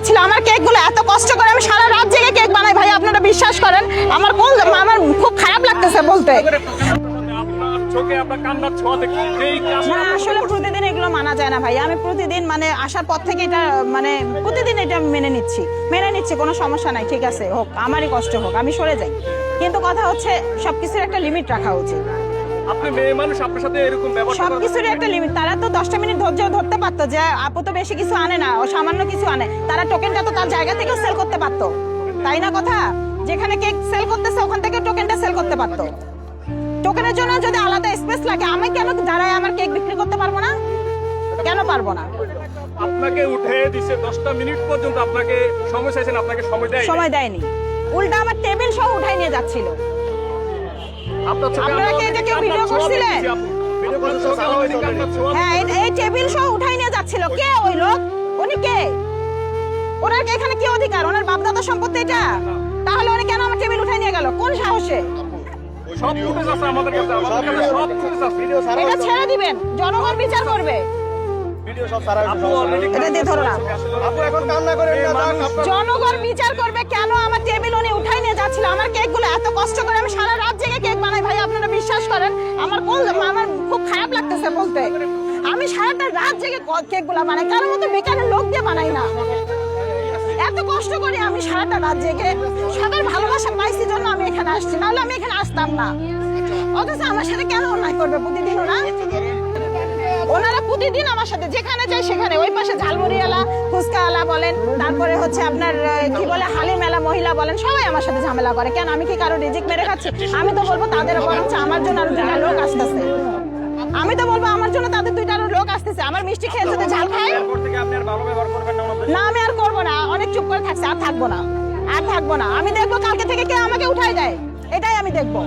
যাচ্ছিল। আমার কেকগুলো এত কষ্ট করে আমি সারা রাত জেগে কেক বানাই ভাই, আপনারা বিশ্বাস করেন? আমার খুব খারাপ লাগতেছে বলতে। না আসলে প্রতিদিন এগুলো মানা যায় না ভাই। আমি প্রতিদিন মানে আসার পর থেকে এটা মানে প্রতিদিন এটা মেনে নিচ্ছি, কোনো সমস্যা নাই, ঠিক আছে হোক, আমারই কষ্ট হোক, আমি সরে যাই। কিন্তু কথা হচ্ছে সবকিছুর একটা লিমিট রাখা উচিত। আপনি মেয়ে মানুষ, আপনার সাথে এরকম ব্যবহার সবকিছুর একটা লিমিট। তারা তো 10টা মিনিট ধৈর্য ধরতে পারতো যে আপু তো বেশি কিছু আনে না, ও সামান্য কিছু আনে। তারা টোকেনটা তো তার জায়গা থেকেও সেল করতে পারতো, তাই না? কথা যেখানে কেক সেল করতেছে ওখান থেকে টোকেনটা সেল করতে পারতো। টোকেনের জন্য যদি আলাদা স্পেস লাগে, আমি কেন দাঁড়ায় আমার কেক বিক্রি করতে পারবো না? কেন পারবো না? আপনাকে উঠে দিছে 10টা মিনিট পর্যন্ত আপনাকে সময় চাইছেন, আপনাকে সময় দেয়নি। উল্টা আমার টেবিল সহ উঠাই নিয়ে যাচ্ছিল। আপনারা কি এটা কেউ ভিডিও করছিলেন? হ্যাঁ, এই টেবিল সহ উঠাই নিয়ে যাচ্ছিল। কে ওই লোক? উনি কে? ওনার এখানে কি অধিকার? ওনার বাপদাদা সম্পত্তি এটা? তাহলে উনি কেন আমার টেবিল উঠাই নিয়ে গেল? কোন সাহসে? সব ফুটেজ আছে আমাদের কাছে, সব ফুটেজ আছে। এটা ছেড়ে দিবেন, জনগণ বিচার করবে। জনগণ বিচার করবে কেন আমার টেবিল উনি উঠাই নিয়ে যাচ্ছিল। আমার কেকগুলো এত কষ্ট করে আমি সারা রাত জেগে কেক বানাই ভাই, আপনারা বিশ্বাস করেন? আমার খুব খারাপ লাগতেছে বলতে। আমি সারাটা রাত জেগে কেকগুলো বানাই, কারোর মতো বেকারের লোক দিয়ে বানাই না। এত কষ্ট করে আমি সারাটা রাত জেগে সবার ভালোবাসা পাইছি জন্য আমি এখানে আসছি, নাহলে আমি এখানে আসতাম না। অথচ আমার সাথে কেন অন্যায় করবে প্রতিদিন ওনারা প্রতিদিন আমার সাথে যেখানে যাই সেখানে, ওই পাশে ঝালমুড়িওয়ালা, ফুচকাওয়ালা বলেন, তারপরে হচ্ছে আপনার কি বলে হালিমেলা মহিলা বলেন, সবাই আমার সাথে ঝামেলা করে। কেন আমি কি কারো রিজিক মেরে খাচ্ছি? আমি তো বলবো তাদের বরঞ্চ আমার জন্য আরো 2টা লোক আসতেছে। আমি তো বলবো আমার জন্য তাদের 2টা লোক আসতেছে। আমার মিষ্টি খেয়ে যদি ঝাল খায় না, আমি আর করবো না। অনেক চুপ করে থাকছে, আর থাকবো না। আমি দেখবো কালকে থেকে কে আমাকে উঠাই দেয়, এটাই আমি দেখবো।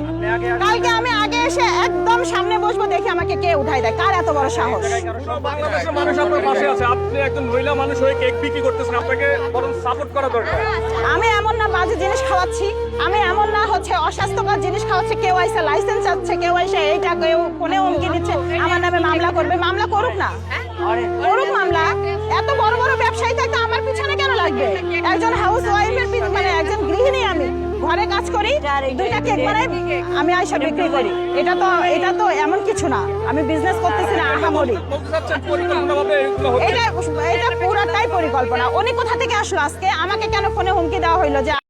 কালকে আমি আগে এসে একদম সামনে বসবো, দেখি আমাকে কে উঠাই দেয়, কার এত বড় সাহস। বাংলাদেশের মানুষ আপনার পাশে আছে, আপনি একজন মহিলা মানুষ হয়ে কেক বিক্রি করতেছেন, আপনাকে বরং সাপোর্ট করা দরকার। আমি এমন না বাজে জিনিস খাওয়াচ্ছি, আমি এমন না হচ্ছে অস্বাস্থ্যকর জিনিস খাওয়াচ্ছি। কেউ আইসে লাইসেন্স আছে, কেউ আইসে এইটা, কেউ ফোনে হুমকি দিচ্ছে আমার নামে মামলা করবে। মামলা করুক না, করুক মামলা। এত বড় বড় ব্যবসায়ী থাকতে আমার পিছনে কেন লাগবে? একজন হাউস ওয়াইফের মানে একজন গৃহিণী, আমি ঘরে কাজ করি, 2টা কেক বানাই, আমি আইসা বিক্রি করি। এটা তো এমন কিছু না, আমি বিজনেস করতেছি না আহামরি। এটা পুরাটাই পরিকল্পনা। উনি কোথা থেকে আসলো আজকে? আমাকে কেন ফোনে হুমকি দেওয়া হইলো যে